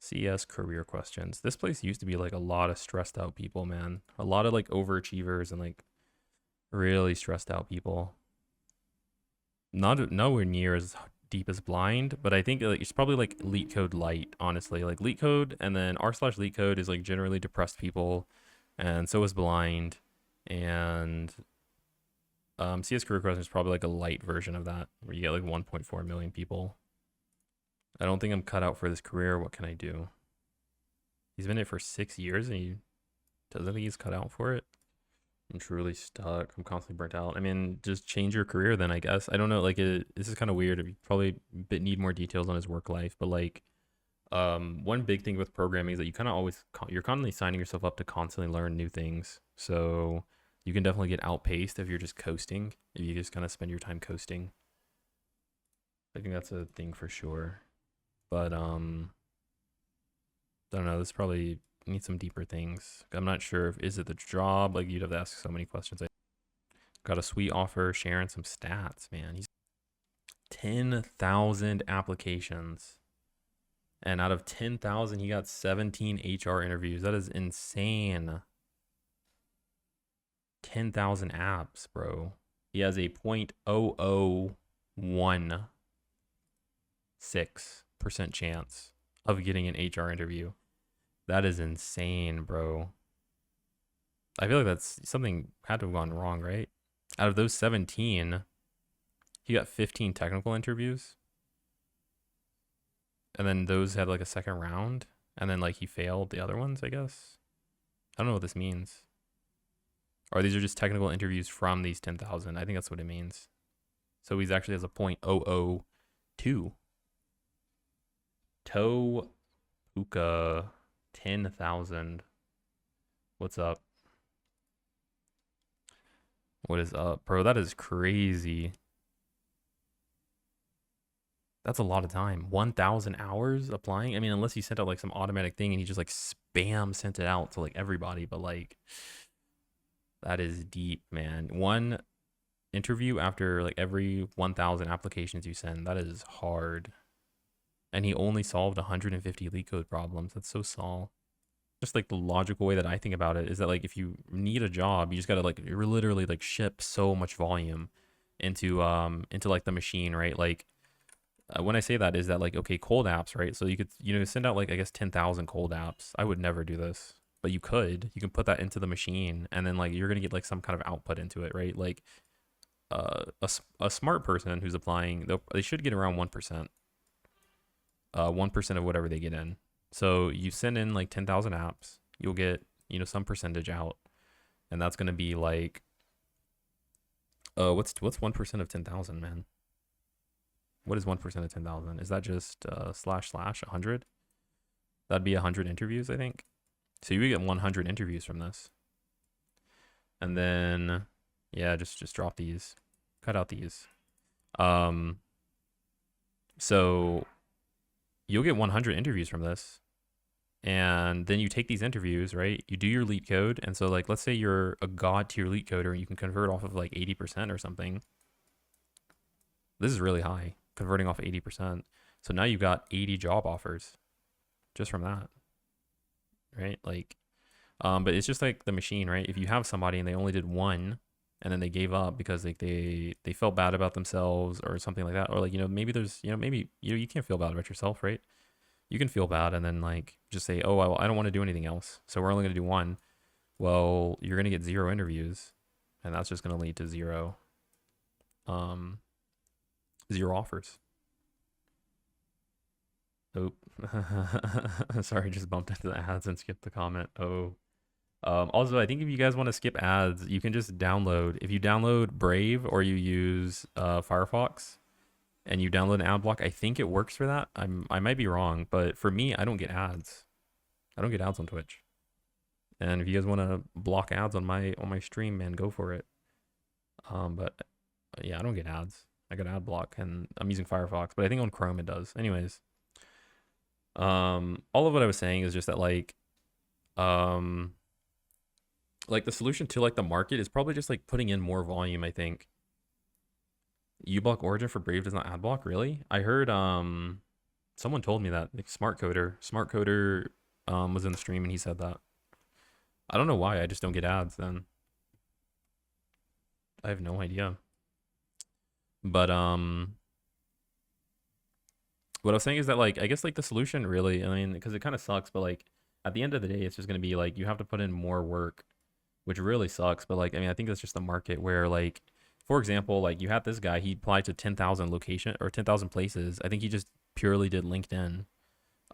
CS career questions. This place used to be like a lot of stressed out people, man. A lot of like overachievers and like really stressed out people. Not nowhere near as deep as blind, but I think like it's probably like Leetcode light, honestly. Like Leetcode and then r/Leetcode is like generally depressed people, and so is blind. And CS career questions is probably like a light version of that, where you get like 1.4 million people. I don't think I'm cut out for this career. What can I do? He's been in it for 6 years and he doesn't think he's cut out for it. I'm truly stuck. I'm constantly burnt out. I mean, just change your career then, I guess. I don't know. Like, this is kind of weird. You probably need more details on his work life. But like, one big thing with programming is that you kind of always you're constantly signing yourself up to constantly learn new things. So you can definitely get outpaced if you're just coasting. If you just kind of spend your time coasting. I think that's a thing for sure. But I don't know. This probably need some deeper things. I'm not sure if is it the job. Like you'd have to ask so many questions. I got a sweet offer, sharing some stats, man. He's 10,000 applications, and out of 10,000, he got 17 HR interviews. That is insane. 10,000 apps, bro. He has a 0.0016% chance of getting an HR interview. That is insane, bro. I feel like that's something had to have gone wrong, right? Out of those 17, he got 15 technical interviews. And then those had like a second round. And then like he failed the other ones, I guess. I don't know what this means. Or these are just technical interviews from these 10,000. I think that's what it means. So he's actually has a 0.002. Toe Puka 10,000. What's up? What is up, bro? That is crazy. That's a lot of time. 1,000 hours applying. I mean, unless he sent out like some automatic thing and he just like spam sent it out to like everybody, but like that is deep, man. One interview after like every 1,000 applications you send. That is hard. And he only solved 150 Leetcode problems. That's so small. Just like the logical way that I think about it is that like if you need a job, you just gotta like literally like ship so much volume into like the machine, right? Like when I say that is that like, okay, cold apps, right? So you could send out like I guess 10,000 cold apps. I would never do this, but you can put that into the machine and then like you're gonna get like some kind of output into it, right? Like a smart person who's applying, they should get around 1%. 1% of whatever they get in. So you send in like 10,000 apps, you'll get, some percentage out. And that's going to be like, what's 1% of 10,000, man? What is 1% of 10,000? Is that just / 100? That'd be 100 interviews, I think. So you would get 100 interviews from this. And then, yeah, just drop these, cut out these. So you'll get 100 interviews from this. And then you take these interviews, right? You do your Leetcode. And so like, let's say you're a god tier Leetcoder and you can convert off of like 80% or something. This is really high, converting off 80%. So now you've got 80 job offers just from that, right? Like, but it's just like the machine, right? If you have somebody and they only did one and then they gave up because like they felt bad about themselves or something like that, or like maybe there's maybe you can't feel bad about yourself, right? You can feel bad and then like just say, oh well, I don't want to do anything else, so we're only going to do one. Well, you're going to get 0 interviews and that's just going to lead to 0 offers. Oh, sorry, just bumped into the ads and skipped the comment. Also, I think if you guys want to skip ads, you can just download. If you download Brave or you use Firefox and you download an ad block, I think it works for that. I might be wrong, but for me, I don't get ads. I don't get ads on Twitch. And if you guys want to block ads on my stream, man, go for it. But yeah, I don't get ads. I got ad block, and I'm using Firefox, but I think on Chrome it does. Anyways, all of what I was saying is just that like the solution to like the market is probably just like putting in more volume. I think uBlock origin for Brave does not ad block. Really? I heard Someone told me that, like smart coder was in the stream and he said that. I don't know why. I just don't get ads then. I have no idea. But what I was saying is that, like, I guess like the solution really, I mean, because it kind of sucks, but like at the end of the day, it's just gonna be like you have to put in more work, which really sucks. But like, I mean, I think that's just the market where, like, for example, like you had this guy, he applied to 10,000 location or 10,000 places. I think he just purely did LinkedIn.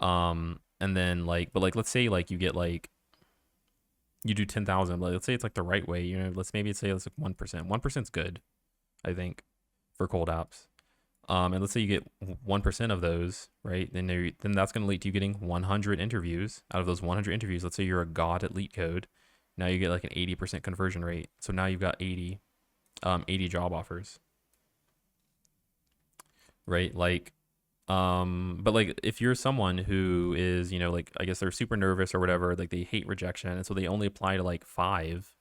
And then like, but like, let's say like you get like you do 10,000, like, let's say it's like the right way, you know, let's maybe say it's like 1%. 1%'s good, I think, for cold apps. And let's say you get 1% of those, right? Then that's going to lead to you getting 100 interviews. Out of those 100 interviews, let's say you're a god at Leetcode, now you get like an 80% conversion rate. So now you've got 80 job offers, right? Like, but like if you're someone who is, you know, like I guess they're super nervous or whatever, like they hate rejection, and so they only apply to like 5,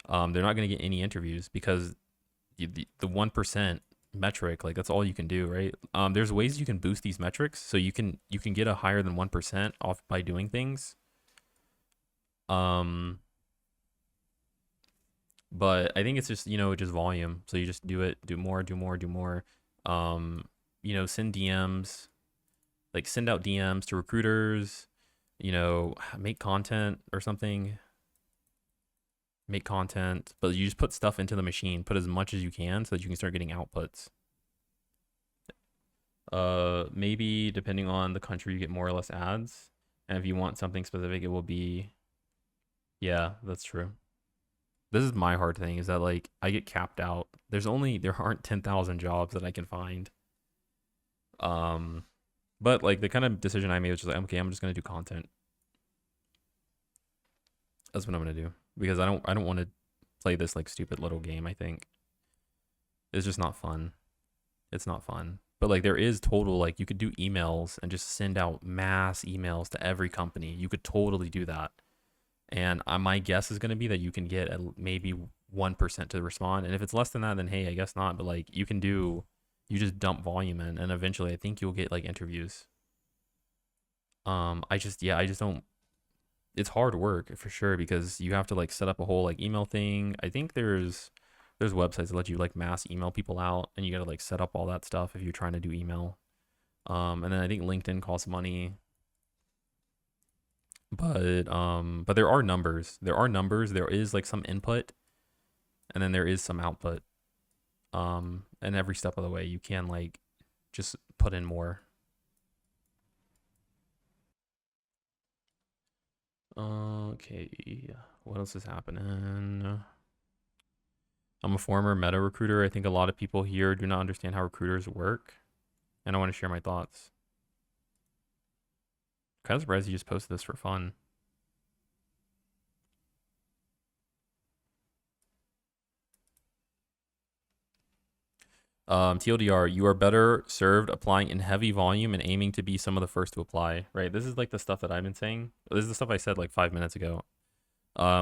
they're not going to get any interviews because the 1% metric, like that's all you can do, right? There's ways you can boost these metrics so you can get a higher than 1% off by doing things. But I think it's just, you know, just volume. So you just do it, do more, do more, do more. You know, send DMs, like send out DMs to recruiters, you know, make content or something. Make content, but you just put stuff into the machine, put as much as you can so that you can start getting outputs. Maybe depending on the country, you get more or less ads. And if you want something specific, it will be, yeah, that's true. This is my hard thing, is that like I get capped out. There aren't 10,000 jobs that I can find. But like the kind of decision I made was just like, okay, I'm just gonna do content. That's what I'm gonna do, because I don't want to play this like stupid little game. I think it's just not fun. It's not fun. But like there is total, like you could do emails and just send out mass emails to every company. You could totally do that. And my guess is going to be that you can get maybe 1% to respond. And if it's less than that, then hey, I guess not. But like you just dump volume in, and eventually I think you'll get like interviews. I just don't, it's hard work for sure, because you have to like set up a whole like email thing. I think there's websites that let you like mass email people out, and you got to like set up all that stuff if you're trying to do email. And then I think LinkedIn costs money. But there are numbers. There is like some input, and then there is some output. And every step of the way, you can like just put in more. Okay, what else is happening? I'm a former meta recruiter. I think a lot of people here do not understand how recruiters work, and I want to share my thoughts. Kind of surprised you just posted this for fun. TLDR, you are better served applying in heavy volume and aiming to be some of the first to apply, right? This is like the stuff that I've been saying. This is the stuff I said like 5 minutes ago,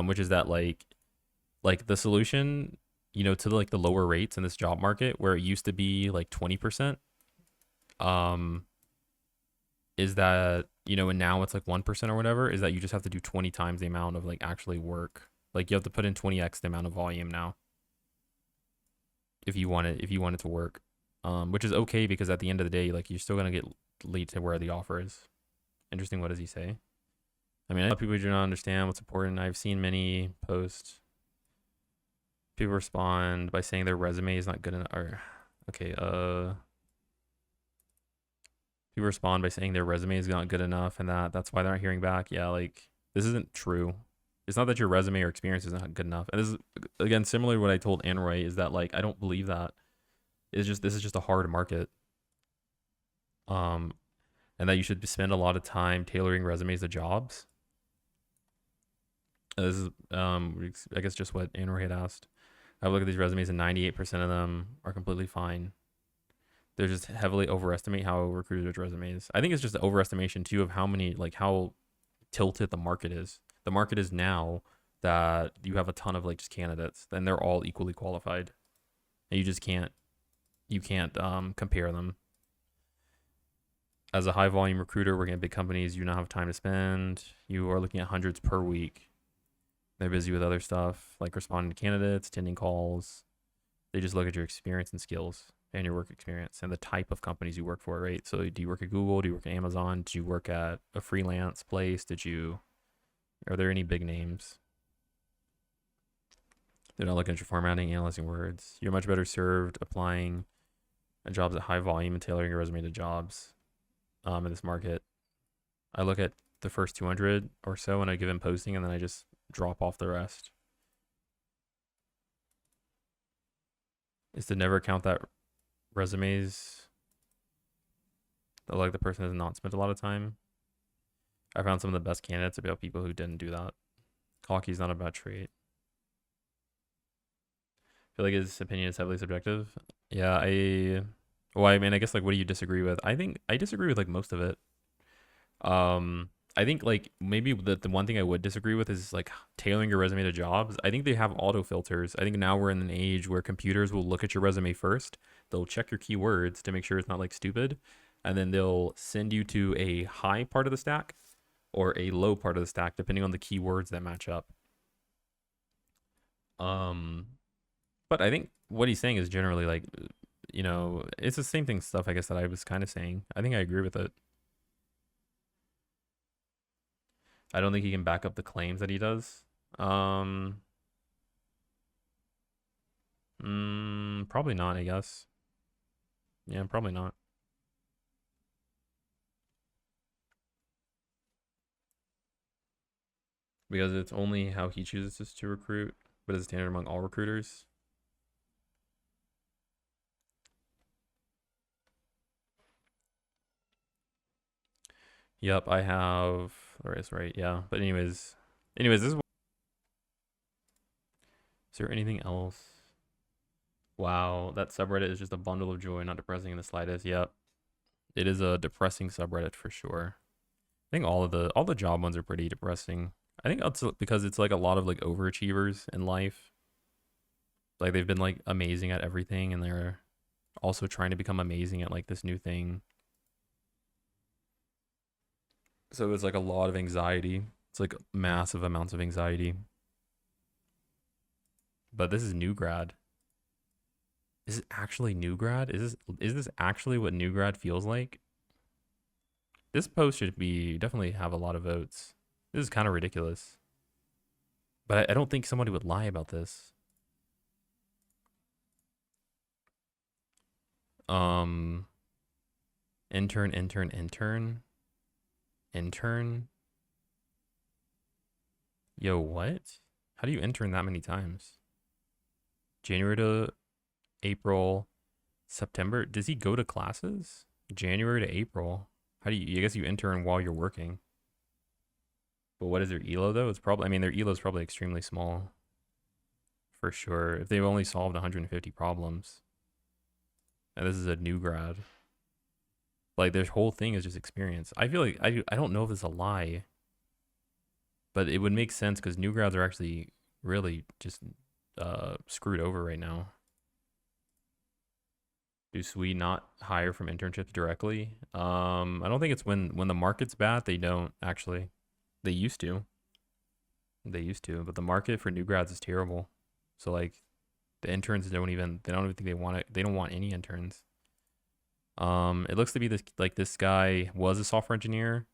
which is that like the solution, you know, to like the lower rates in this job market where it used to be like 20%, is that, you know, and now it's like 1% or whatever, is that you just have to do 20 times the amount of like actually work. Like you have to put in 20x the amount of volume now if you want it to work, which is okay, because at the end of the day, like you're still gonna get lead to where the offer is. Interesting. What does he say? I mean, I know people do not understand what's important. I've seen many posts. People respond by saying their resume is not good enough. Or okay, people respond by saying their resume is not good enough, and that's why they're not hearing back. Yeah, like this isn't true. It's not that your resume or experience is not good enough. And this is, again, similar to what I told Anroy, is that like I don't believe that. This is just a hard market. And that you should spend a lot of time tailoring resumes to jobs. This is I guess just what Anroy had asked. I look at these resumes and 98% of them are completely fine. They're just heavily overestimate how recruiters judge resumes. I think it's just an overestimation too of how many, like how tilted the market is. The market is now that you have a ton of like just candidates, and they're all equally qualified, and you just can't compare them. As a high volume recruiter working at big companies, you do not have time to spend. You are looking at hundreds per week. They're busy with other stuff like responding to candidates, attending calls. They just look at your experience and skills and your work experience and the type of companies you work for, right? So do you work at Google? Do you work at Amazon? Do you work at a freelance place? Are there any big names? They're not looking at your formatting, analyzing words. You're much better served applying jobs at high volume and tailoring your resume to jobs in this market. I look at the first 200 or so in a given posting, and then I just drop off the rest. Is to never count that resumes that like the person has not spent a lot of time. I found some of the best candidates about people who didn't do that. Cocky is not a bad trait. I feel like his opinion is heavily subjective. Yeah, I mean, I guess like, what do you disagree with? I think I disagree with like most of it. I think like maybe the one thing I would disagree with is like tailoring your resume to jobs. I think they have auto filters. I think now we're in an age where computers will look at your resume first. They'll check your keywords to make sure it's not like stupid, and then they'll send you to a high part of the stack or a low part of the stack depending on the keywords that match up. But I think what he's saying is generally like, you know, it's the same thing stuff I guess that I was kind of saying. I think I agree with it. I don't think he can back up the claims that he does. Probably not, I guess. Yeah, probably not. Because it's only how he chooses to recruit, but it's standard among all recruiters. Yep, I have. Right, yeah. But anyways, this is there anything else? Wow, that subreddit is just a bundle of joy, not depressing in the slightest. Yep. It is a depressing subreddit for sure. I think all the job ones are pretty depressing. I think that's because it's like a lot of like overachievers in life. Like they've been like amazing at everything and they're also trying to become amazing at like this new thing. So it's like a lot of anxiety. It's like massive amounts of anxiety. But this is new grad. Is it actually new grad? Is this actually what new grad feels like? This post should be definitely have a lot of votes. This is kind of ridiculous. But I don't think somebody would lie about this. Intern. Yo, what? How do you intern that many times? January to April, September. Does he go to classes? January to April. How do you, I guess you intern while you're working. But what is their ELO though? It's probably, I mean, their ELO is probably extremely small. For sure. If they've only solved 150 problems. And this is a new grad. Like their whole thing is just experience. I feel like, I don't know if it's a lie. But it would make sense because new grads are actually really just screwed over right now. Do Swede not hire from internships directly? I don't think it's when the market's bad. They don't actually. They used to. But the market for new grads is terrible. So like, the interns don't even think they want it. They don't want any interns. It looks to be this guy was a software engineer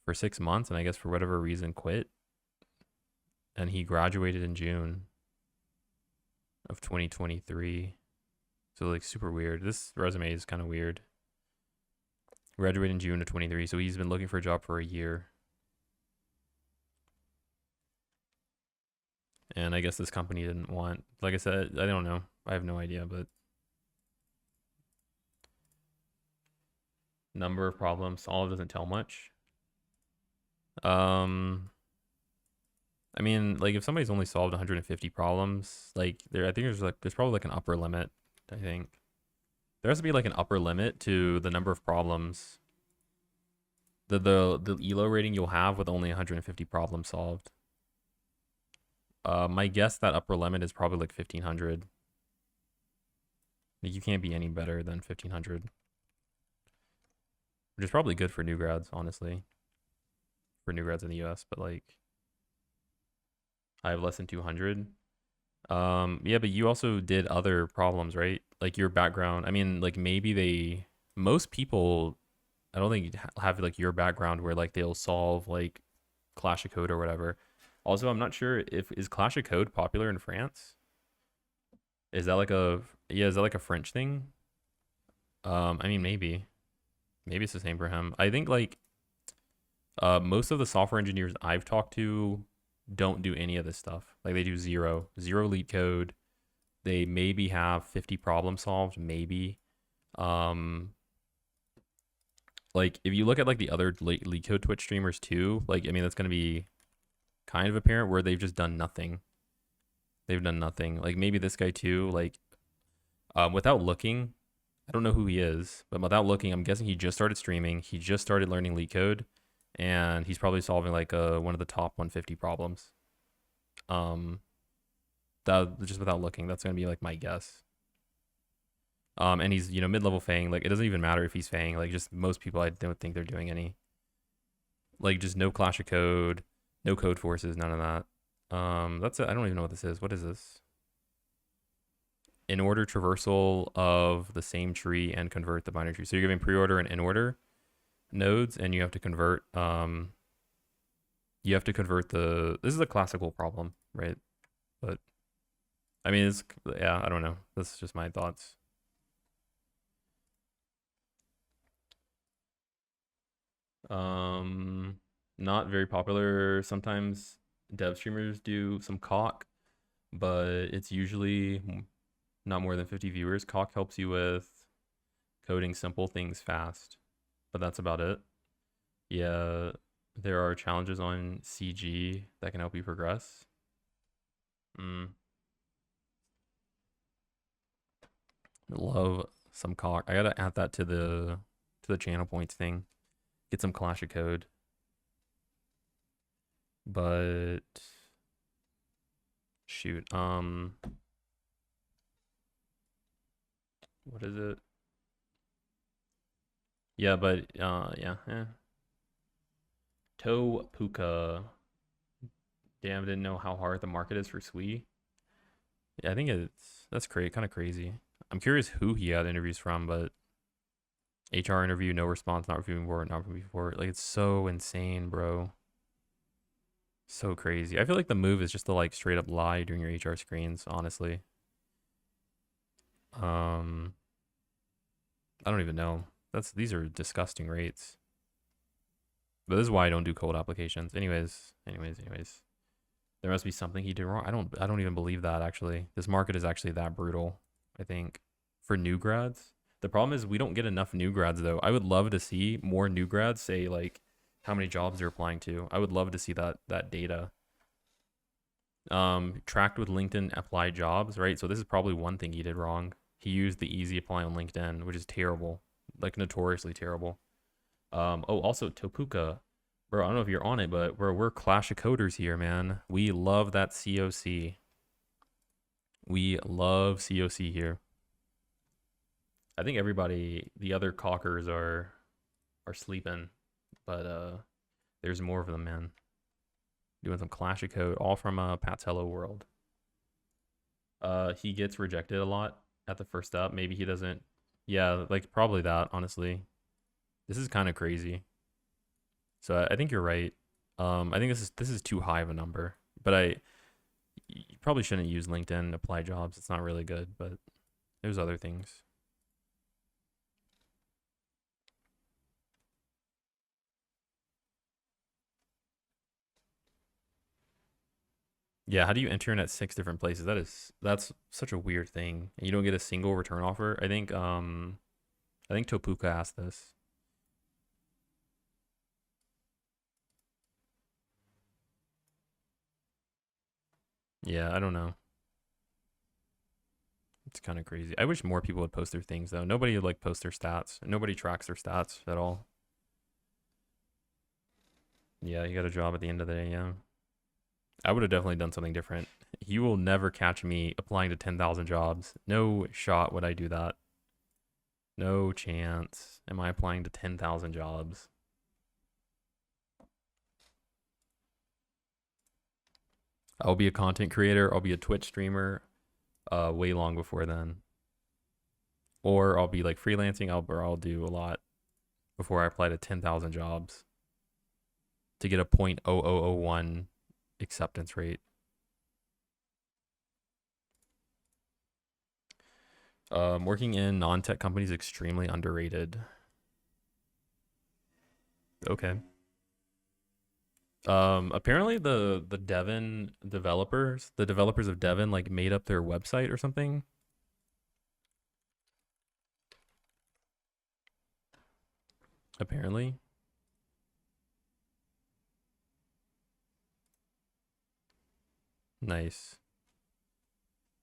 for 6 months, and I guess for whatever reason quit. And he graduated in June of 2023. So like super weird. This resume is kind of weird. Graduated in June of 23. So he's been looking for a job for a year. And I guess this company didn't want, like I said, I don't know. I have no idea, but number of problems solved doesn't tell much. I mean, like if somebody's only solved 150 problems, like I think there's probably like an upper limit. I think there has to be like an upper limit to the number of problems. The ELO rating you'll have with only 150 problems solved. My guess that upper limit is probably like 1500. Like you can't be any better than 1500. which is probably good for new grads, honestly, for new grads in the US, but like I have less than 200. Yeah, but you also did other problems, right? Like your background. I mean, like maybe most people, I don't think have like your background where like they'll solve like Clash of Code or whatever. Also, I'm not sure if is Clash of Code popular in France? Is that like is that like a French thing? I mean maybe it's the same for him. I think like most of the software engineers I've talked to don't do any of this stuff. Like they do zero Leetcode. They maybe have 50 problem solved, maybe. Um, like if you look at like the other Leetcode Twitch streamers too, like I mean that's gonna be kind of apparent where they've just done nothing. They've done nothing. Like maybe this guy too. Like without looking, I don't know who he is, but without looking, I'm guessing he just started streaming. He just started learning Leetcode, and he's probably solving like one of the top 150 problems. Um, that just without looking, that's gonna be like my guess. And he's mid-level Fang. Like it doesn't even matter if he's Fang. Like just most people, I don't think they're doing any. Like just no Clash of Code, no code forces, none of that. That's it. I don't even know what this is. What is this? In order traversal of the same tree and convert the binary tree. So you're giving pre-order and in order nodes, and you have to convert. You have to convert the. This is a classical problem, right? But I mean, yeah. I don't know. That's just my thoughts. Not very popular. Sometimes dev streamers do some cock, but it's usually not more than 50 viewers. Cock helps you with coding simple things fast, but that's about it. Yeah, there are challenges on CG that can help you progress. Love some cock. I gotta add that to the channel points thing. Get some Clash of Code. But shoot, what is it? Yeah, but yeah. Toe Puka. Damn, didn't know how hard the market is for Sui. Yeah, I think that's kind of crazy. I'm curious who he had interviews from, but HR interview, no response, not reviewing board, not reviewing board. Like it's so insane, bro. So crazy. I feel like the move is just to like straight up lie during your HR screens, honestly. I don't even know. These are disgusting rates. But this is why I don't do cold applications. Anyways. There must be something he did wrong. I don't even believe that actually. This market is actually that brutal, I think, for new grads. The problem is we don't get enough new grads though. I would love to see more new grads say like how many jobs they're applying to. I would love to see that data. Tracked with LinkedIn applied jobs, right? So this is probably one thing he did wrong. He used the easy apply on LinkedIn, which is terrible, like notoriously terrible. Oh, also Topuka, bro. I don't know if you're on it, but we're Clash of Coders here, man. We love that COC. We love COC here. I think everybody, the other cockers are sleeping, but there's more of them, man. Doing some Clash of Code, all from Pat's Hello World. He gets rejected a lot at the first step. Maybe he doesn't. Yeah, like probably that. Honestly, this is kind of crazy. So I think you're right. I think this is too high of a number, but you probably shouldn't use LinkedIn to apply jobs. It's not really good, but there's other things. Yeah, how do you intern at 6 different places? That's such a weird thing. And you don't get a single return offer. I think Topuka asked this. Yeah, I don't know. It's kind of crazy. I wish more people would post their things though. Nobody would like post their stats. Nobody tracks their stats at all. Yeah, you got a job at the end of the day, yeah. I would have definitely done something different. You will never catch me applying to 10,000 jobs. No shot would I do that. No chance. Am I applying to 10,000 jobs? I'll be a content creator. I'll be a Twitch streamer way long before then. Or I'll be like freelancing. I'll do a lot before I apply to 10,000 jobs to get a 0.0001 acceptance rate. Working in non-tech companies is extremely underrated. Okay. Apparently the Devin developers, the developers of Devin, like made up their website or something. Apparently. Nice.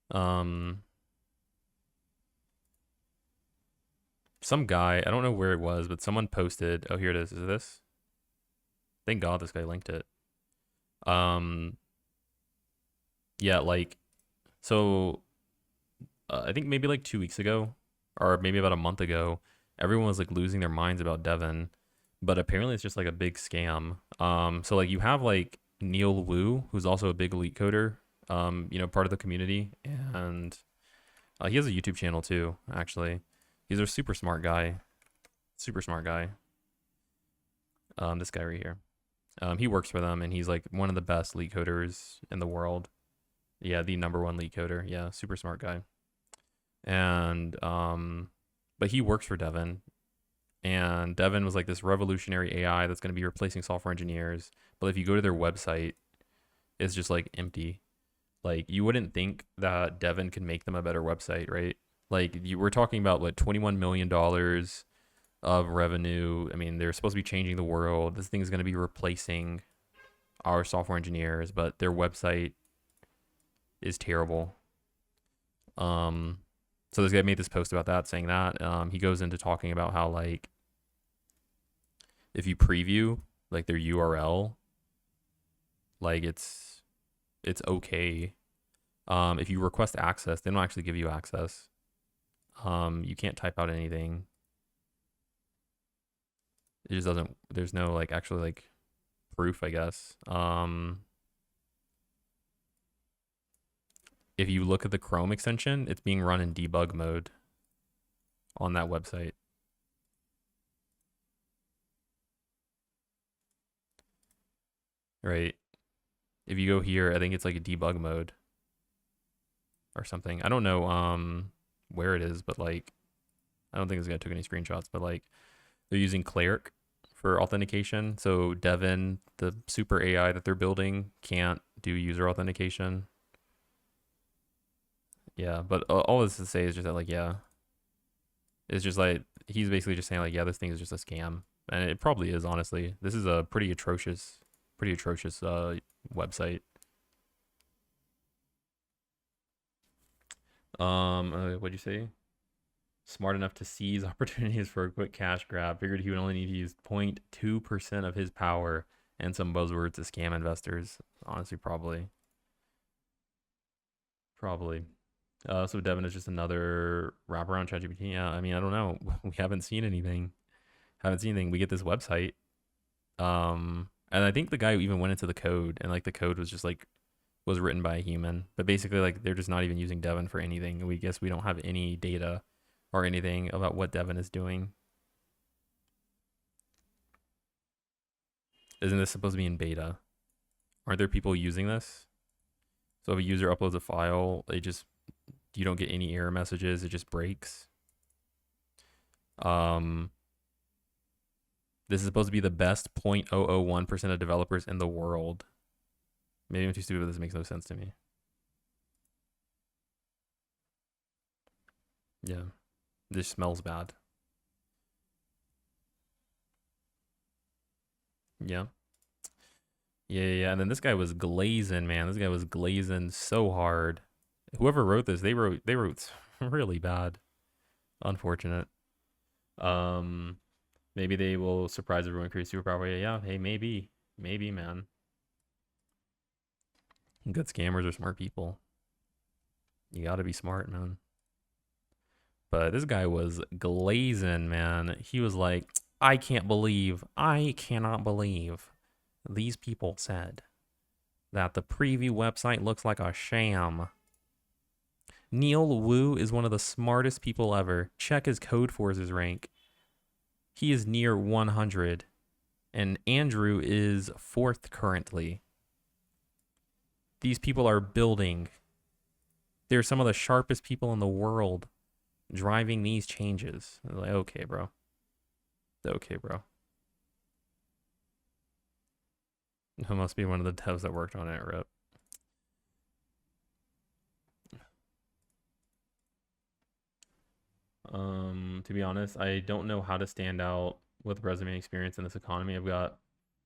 Um, some guy, I don't know where it was, but someone posted, oh, here it is. Is this? Thank God this guy linked it. Um, yeah, like, so I think maybe like 2 weeks ago, or maybe about a month ago, everyone was like losing their minds about Devin, but apparently it's just like a big scam. So like you have like Neil Wu, who's also a big Leetcoder, part of the community, and he has a YouTube channel too. Actually, he's a super smart guy, super smart guy. This guy right here. He works for them, and he's like one of the best Leetcoders in the world. Yeah, the #1 Leetcoder. Yeah, super smart guy. And but he works for Devin, and Devin was like this revolutionary AI that's going to be replacing software engineers. But if you go to their website, it's just like empty. Like you wouldn't think that Devin could make them a better website, right? Like you were talking about what $21 million of revenue. I mean, they're supposed to be changing the world. This thing is going to be replacing our software engineers, but their website is terrible. So this guy made this post about that, saying that he goes into talking about how like if you preview like their URL, like it's okay. If you request access, they don't actually give you access. You can't type out anything. It just doesn't. There's no like actually like proof, I guess. If you look at the Chrome extension, it's being run in debug mode on that website. Right. If you go here, I think it's like a debug mode or something. I don't know where it is, but like I don't think this guy took any screenshots, but like they're using Cleric for authentication. So Devin, the super AI that they're building, can't do user authentication. Yeah, but all this to say is just that like yeah, it's just like he's basically just saying like yeah, this thing is just a scam, and it probably is, honestly. This is a pretty atrocious website. What'd you say? Smart enough to seize opportunities for a quick cash grab. Figured he would only need to use 0.2% of his power and some buzzwords to scam investors. Honestly, probably. Probably. So Devin is just another wraparound ChatGPT. Yeah, I mean, I don't know. We haven't seen anything. Haven't seen anything. We get this website. And I think the guy even went into the code, and like the code was just like was written by a human. But basically, like they're just not even using Devin for anything. We guess we don't have any data or anything about what Devin is doing. Isn't this supposed to be in beta? Aren't there people using this? So if a user uploads a file, you don't get any error messages. It just breaks. This is supposed to be the best 0.001% of developers in the world. Maybe I'm too stupid, but this makes no sense to me. Yeah. This smells bad. Yeah. Yeah. And then this guy was glazing, man. This guy was glazing so hard. Whoever wrote this, they wrote really bad. Unfortunate. Maybe they will surprise everyone, create superpower. Yeah, hey, maybe, man. Good scammers are smart people. You got to be smart, man. But this guy was glazing, man. He was like, I cannot believe these people said that the preview website looks like a sham. Neil Wu is one of the smartest people ever. Check his Code Forces rank. He is near 100. And Andrew is 4th currently. These people are building. They're some of the sharpest people in the world driving these changes. Like, okay, bro. Okay, bro. It must be one of the devs that worked on it, rip. To be honest, I don't know how to stand out with resume experience in this economy. I've got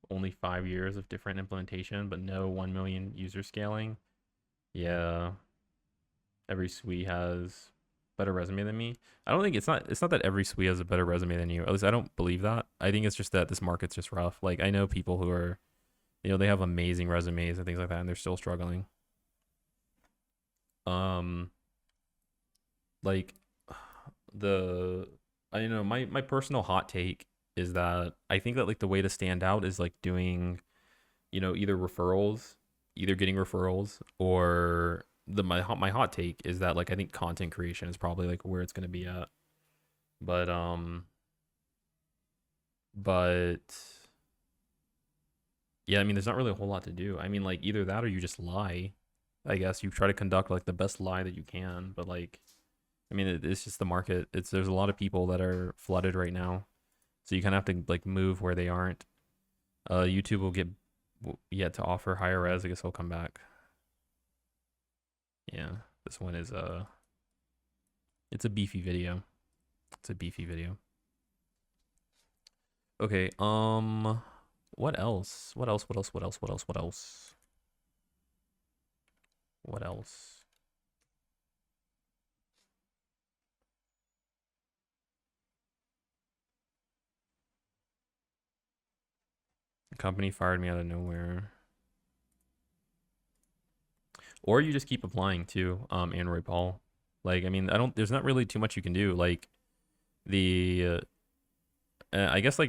only 5 years of different implementation, but no 1 million user scaling. Yeah. Every SWE has better resume than me. I don't think it's not that every SWE has a better resume than you. At least I don't believe that. I think it's just that this market's just rough. Like I know people who are, they have amazing resumes and things like that, and they're still struggling. Like my personal hot take is that I think that like the way to stand out is like doing, either getting referrals, or my hot take is that like I think content creation is probably like where it's gonna be at. But yeah, I mean there's not really a whole lot to do. I mean like either that or you just lie. I guess you try to conduct like the best lie that you can, but like I mean it's just the market. There's a lot of people that are flooded right now. So you kind of have to like move where they aren't. YouTube will get yet to offer higher res. I guess he'll come back. Yeah, this one is it's a beefy video. It's a beefy video. Okay, what else? What else? What else? What else? What else? What else? What else? The company fired me out of nowhere. Or you just keep applying to Android Paul. Like, I mean, there's not really too much you can do. Like, I guess like